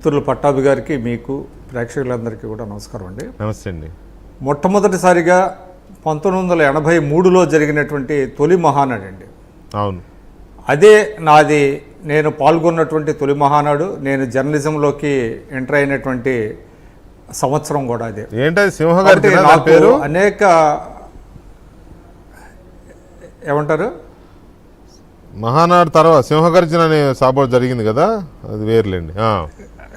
మిత్రులు పట్టాభి గారికి మీకు ప్రేక్షకులందరికీ కూడా నమస్కారం అండి. నమస్తే అండి. మొట్టమొదటిసారిగా 1983లో జరిగినటువంటి తొలి మహానాడు అండి. అవును, అదే నేను పాల్గొన్నటువంటి తొలి మహానాడు. నేను జర్నలిజంలోకి ఎంటర్ అయినటువంటి సంవత్సరం కూడా అదే. ఏంటది సింహగారి పేరు అనేక ఏమంటారు మహానాడు తర్వాత సింహగర్జన అనే సభ జరిగింది కదా, అది వేర్లేండి.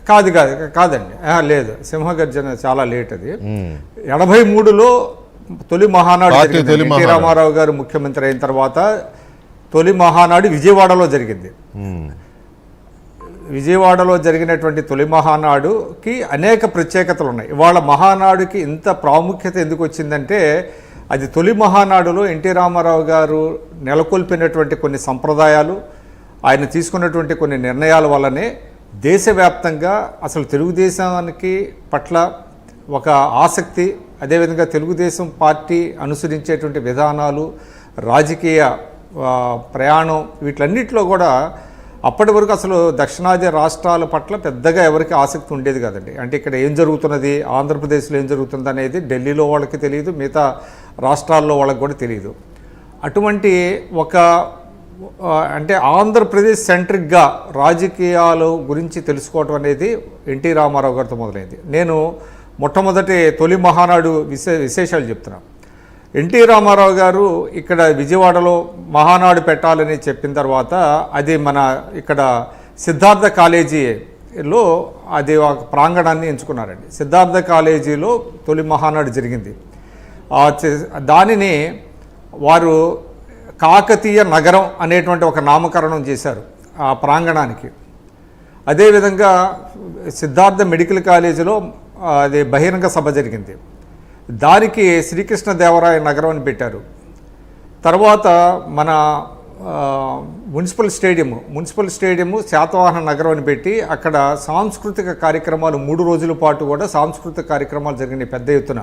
కాదండి, లేదు, సింహగర్జన చాలా లేట్. అది 83లో తొలి మహానాడు ఎన్టీ రామారావు గారు ముఖ్యమంత్రి అయిన తర్వాత తొలి మహానాడు విజయవాడలో జరిగింది. విజయవాడలో జరిగినటువంటి తొలి మహానాడుకి అనేక ప్రత్యేకతలు ఉన్నాయి. ఇవాళ మహానాడుకి ఇంత ప్రాముఖ్యత ఎందుకు వచ్చిందంటే అది తొలి మహానాడులో ఎన్టీ రామారావు గారు నెలకొల్పినటువంటి కొన్ని సంప్రదాయాలు, ఆయన తీసుకున్నటువంటి కొన్ని నిర్ణయాల వల్లనే దేశవ్యాప్తంగా అసలు తెలుగుదేశానికి పట్ల ఒక ఆసక్తి, అదేవిధంగా తెలుగుదేశం పార్టీ అనుసరించేటువంటి విధానాలు, రాజకీయ ప్రయాణం, వీటన్నిటిలో కూడా అప్పటి వరకు అసలు దక్షిణాది రాష్ట్రాల పట్ల పెద్దగా ఎవరికి ఆసక్తి ఉండేది కాదండి. అంటే ఇక్కడ ఏం జరుగుతున్నది, ఆంధ్రప్రదేశ్లో ఏం జరుగుతుంది అనేది ఢిల్లీలో వాళ్ళకి తెలియదు, మిగతా రాష్ట్రాల్లో వాళ్ళకి కూడా తెలియదు. అటువంటి అంటే ఆంధ్రప్రదేశ్ సెంట్రిక్గా రాజకీయాల గురించి తెలుసుకోవటం అనేది ఎన్టీ రామారావు గారితో మొదలైంది. నేను మొట్టమొదటి తొలి మహానాడు విశేషాలు చెప్తున్నాను. ఎన్టీ రామారావు గారు ఇక్కడ విజయవాడలో మహానాడు పెట్టాలని చెప్పిన తర్వాత అది మన ఇక్కడ సిద్ధార్థ కాలేజీలో అది ఒక ప్రాంగణాన్ని ఎంచుకున్నారండి. సిద్ధార్థ కాలేజీలో తొలి మహానాడు జరిగింది. దానిని వారు కాకతీయ నగరం అనేటువంటి ఒక నామకరణం చేశారు ఆ ప్రాంగణానికి. అదేవిధంగా సిద్ధార్థ మెడికల్ కాలేజీలో అది బహిరంగ సభ జరిగింది. దానికి శ్రీకృష్ణదేవరాయ నగరం అని పెట్టారు. తర్వాత మన మున్సిపల్ స్టేడియము శాతవాహన నగరం అని పెట్టి అక్కడ సాంస్కృతిక కార్యక్రమాలు 3 రోజుల పాటు కూడా సాంస్కృతిక కార్యక్రమాలు జరిగినాయి పెద్ద ఎత్తున.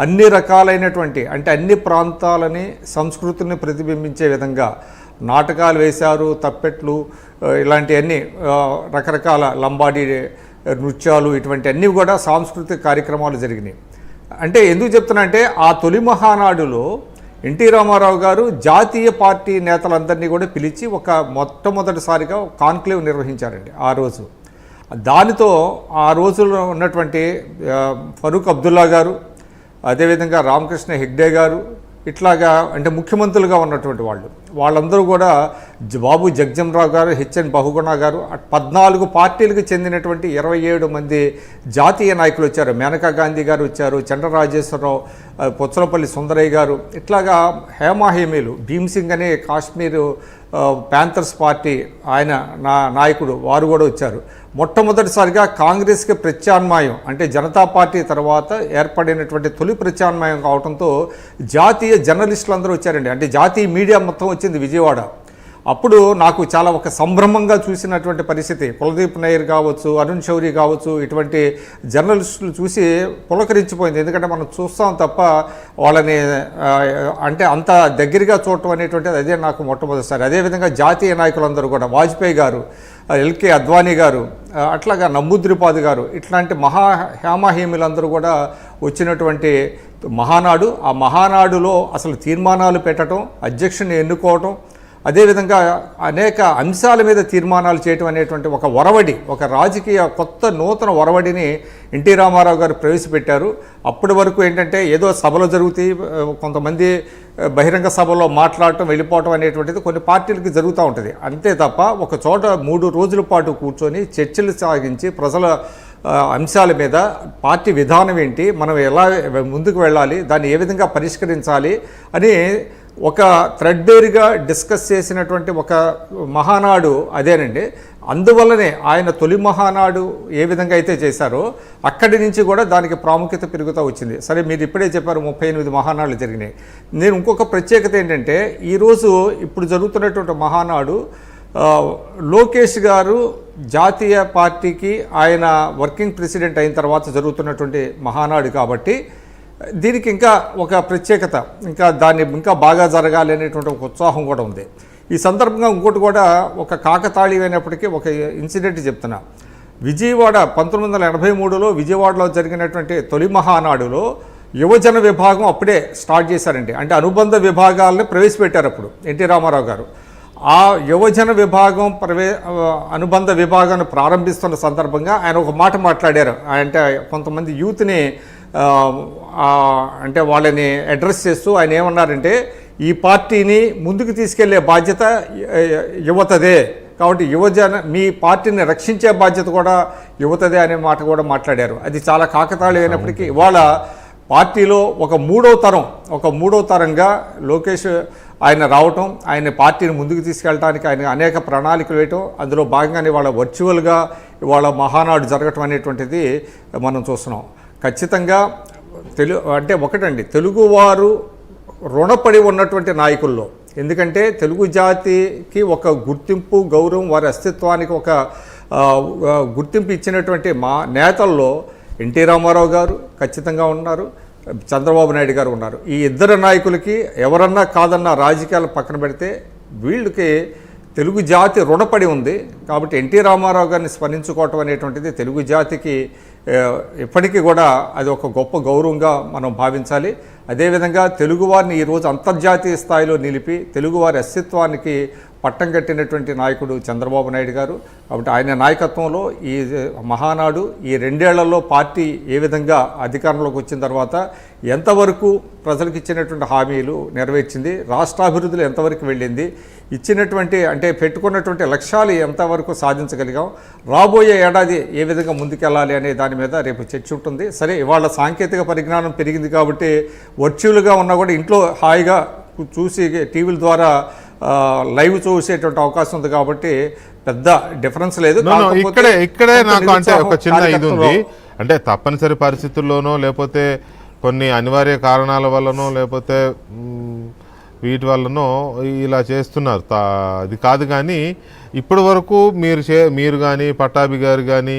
అన్ని రకాలైనటువంటి అంటే అన్ని ప్రాంతాలని సంస్కృతిని ప్రతిబింబించే విధంగా నాటకాలు వేశారు, తప్పెట్లు, ఇలాంటివన్నీ రకరకాల లంబాడీ నృత్యాలు, ఇటువంటి అన్నీ కూడా సాంస్కృతిక కార్యక్రమాలు జరిగినాయి. అంటే ఎందుకు చెప్తున్నా అంటే ఆ తొలి మహానాడులో ఎన్టీ రామారావు గారు జాతీయ పార్టీ నేతలందరినీ కూడా పిలిచి మొట్టమొదటిసారిగా కాన్క్లేవ్ నిర్వహించారండి ఆ రోజు. దానితో ఆ రోజుల్లో ఉన్నటువంటి ఫరూక్ అబ్దుల్లా గారు, అదేవిధంగా రామకృష్ణ హెగ్డే గారు, ఇట్లాగా అంటే ముఖ్యమంత్రులుగా ఉన్నటువంటి వాళ్ళందరూ కూడా బాబు జగజ్జనరావు గారు, హెచ్ఎన్ బహుగుణ గారు, 14 పార్టీలకు చెందినటువంటి 27 మంది జాతీయ నాయకులు వచ్చారు. మేనకా గాంధీ గారు వచ్చారు, చంద్ర రాజేశ్వరరావు, పొచ్చలపల్లి సుందరయ్య గారు, ఇట్లాగా హేమాహేమీలు, భీమ్సింగ్ అనే కాశ్మీరు ప్యాంథర్స్ పార్టీ ఆయన నాయకుడు, వారు కూడా వచ్చారు. మొట్టమొదటిసారిగా కాంగ్రెస్కి ప్రత్యామ్నాయం అంటే జనతా పార్టీ తర్వాత ఏర్పడినటువంటి తొలి ప్రత్యామ్నాయం కావడంతో జాతీయ జర్నలిస్టులు అందరూ వచ్చారండి. అంటే జాతీయ మీడియా మొత్తం వచ్చింది విజయవాడ. అప్పుడు నాకు చాలా ఒక సంభ్రమంగా చూసినటువంటి పరిస్థితి. కులదీప్ నయ్యర్ కావచ్చు, అరుణ్ శౌరి కావచ్చు, ఇటువంటి జర్నలిస్టులు చూసి పులకరించిపోయింది. ఎందుకంటే మనం చూస్తాం తప్ప వాళ్ళని అంటే అంత దగ్గరగా చూడటం అనేటువంటిది అదే నాకు మొట్టమొదటిసారి. అదేవిధంగా జాతీయ నాయకులందరూ కూడా వాజ్పేయి గారు, ఎల్కే అద్వానీ గారు, అట్లాగా నమ్మూద్రిపాద్ గారు, ఇట్లాంటి హేమహేమిలందరూ కూడా వచ్చినటువంటి మహానాడు. ఆ మహానాడులో అసలు తీర్మానాలు పెట్టడం, అధ్యక్షుని ఎన్నుకోవటం, అదేవిధంగా అనేక అంశాల మీద తీర్మానాలు చేయటం అనేటువంటి ఒక ఒరవడి, ఒక రాజకీయ కొత్త నూతన ఒరవడిని ఎన్టీ రామారావు గారు ప్రవేశపెట్టారు. అప్పటి వరకు ఏంటంటే ఏదో సభలు జరుగుతాయి, కొంతమంది బహిరంగ సభలో మాట్లాడటం, వెళ్ళిపోవటం అనేటువంటిది కొన్ని పార్టీలకి జరుగుతూ ఉంటుంది. అంతే తప్ప ఒక చోట 3 రోజుల పాటు కూర్చొని చర్చలు సాగించి ప్రజల అంశాల మీద పార్టీ విధానం ఏంటి, మనం ఎలా ముందుకు వెళ్ళాలి, దాన్ని ఏ విధంగా పరిష్కరించాలి అని ఒక థ్రెడ్బేర్గా డిస్కస్ చేసినటువంటి ఒక మహానాడు అదేనండి. అందువల్లనే ఆయన తొలి మహానాడు ఏ విధంగా అయితే చేశారో అక్కడి నుంచి కూడా దానికి ప్రాముఖ్యత పెరుగుతూ వచ్చింది. సరే, మీరు ఇప్పుడే చెప్పారు 38 మహానాడులు జరిగినాయి. నేను ఇంకొక ప్రత్యేకత ఏంటంటే ఈరోజు ఇప్పుడు జరుగుతున్నటువంటి మహానాడు లోకేష్ గారు జాతీయ పార్టీకి ఆయన వర్కింగ్ ప్రెసిడెంట్ అయిన తర్వాత జరుగుతున్నటువంటి మహానాడు కాబట్టి దీనికి ఇంకా ఒక ప్రత్యేకత, ఇంకా దాన్ని ఇంకా బాగా జరగాలి అనేటువంటి ఒక ఉత్సాహం కూడా ఉంది. ఈ సందర్భంగా ఇంకోటి కూడా ఒక కాకతాళీయమైనప్పటికీ ఒక ఇన్సిడెంట్ చెప్తున్నా. విజయవాడ 1983లో విజయవాడలో జరిగినటువంటి తొలి మహానాడులో యువజన విభాగం అప్పుడే స్టార్ట్ చేశారండి. అంటే అనుబంధ విభాగాలను ప్రవేశపెట్టారు అప్పుడు ఎన్టీ రామారావు గారు. ఆ యువజన విభాగం అనుబంధ విభాగాన్ని ప్రారంభిస్తున్న సందర్భంగా ఆయన ఒక మాట మాట్లాడారు. అంటే కొంతమంది యూత్ని అంటే వాళ్ళని అడ్రస్ చేస్తూ ఆయన ఏమన్నారంటే, ఈ పార్టీని ముందుకు తీసుకెళ్లే బాధ్యత యువతదే, కాబట్టి మీ పార్టీని రక్షించే బాధ్యత కూడా యువతదే అనే మాట కూడా మాట్లాడారు. అది చాలా కాకతాళీయమైనప్పటికీ ఇవాళ పార్టీలో ఒక మూడో తరంగా లోకేష్ ఆయన రావటం, ఆయన పార్టీని ముందుకు తీసుకెళ్ళడానికి ఆయన అనేక ప్రణాళికలు వేయటం, అందులో భాగంగానే ఇవాళ వర్చువల్గా ఇవాళ మహానాడు జరగటం అనేటువంటిది మనం చూస్తున్నాం. ఖచ్చితంగా అంటే ఒకటండి, తెలుగువారు రుణపడి ఉన్నటువంటి నాయకుల్లో, ఎందుకంటే తెలుగు జాతికి ఒక గుర్తింపు, గౌరవం, వారి అస్తిత్వానికి ఒక గుర్తింపు ఇచ్చినటువంటి మా నేతల్లో ఎన్టీ రామారావు గారు ఖచ్చితంగా ఉన్నారు, చంద్రబాబు నాయుడు గారు ఉన్నారు. ఈ ఇద్దరు నాయకులకి ఎవరన్నా కాదన్నా రాజకీయాలు పక్కన పెడితే వీళ్ళకి తెలుగు జాతి రుణపడి ఉంది. కాబట్టి ఎన్టీ రామారావు గారిని స్మరించుకోవటం అనేటువంటిది తెలుగు జాతికి ఇప్పటికీ కూడా అది ఒక గొప్ప గౌరవంగా మనం భావించాలి. అదేవిధంగా తెలుగువారిని ఈరోజు అంతర్జాతీయ స్థాయిలో నిలిపి తెలుగువారి అస్తిత్వానికి పట్టం కట్టినటువంటి నాయకుడు చంద్రబాబు నాయుడు గారు. కాబట్టి ఆయన నాయకత్వంలో ఈ మహానాడు ఈ 2 ఏళ్లలో పార్టీ ఏ విధంగా అధికారంలోకి వచ్చిన తర్వాత ఎంతవరకు ప్రజలకు ఇచ్చినటువంటి హామీలు నెరవేర్చింది, రాష్ట్రాభివృద్ధిలో ఎంతవరకు వెళ్ళింది, ఇచ్చినటువంటి అంటే పెట్టుకున్నటువంటి లక్ష్యాలు ఎంతవరకు సాధించగలిగాం, రాబోయే ఏడాది ఏ విధంగా ముందుకెళ్ళాలి అనే దాని మీద రేపు చర్చ ఉంటుంది. సరే, ఇవాళ సాంకేతిక పరిజ్ఞానం పెరిగింది కాబట్టి వర్చువల్గా ఉన్నా కూడా ఇంట్లో హాయిగా చూసి టీవీల ద్వారా లైవ్ చూసేటువంటి అవకాశం ఉంది కాబట్టి పెద్ద డిఫరెన్స్ లేదు. ఇక్కడే నాకు అంటే ఒక చిన్న ఇది ఉంది, అంటే తప్పనిసరి పరిస్థితుల్లోనో లేకపోతే కొన్ని అనివార్య కారణాల వల్లనో లేకపోతే వీటి వల్లనో ఇలా చేస్తున్నారు. అది కాదు, కానీ ఇప్పటి వరకు మీరు కానీ పట్టాభి గారు కానీ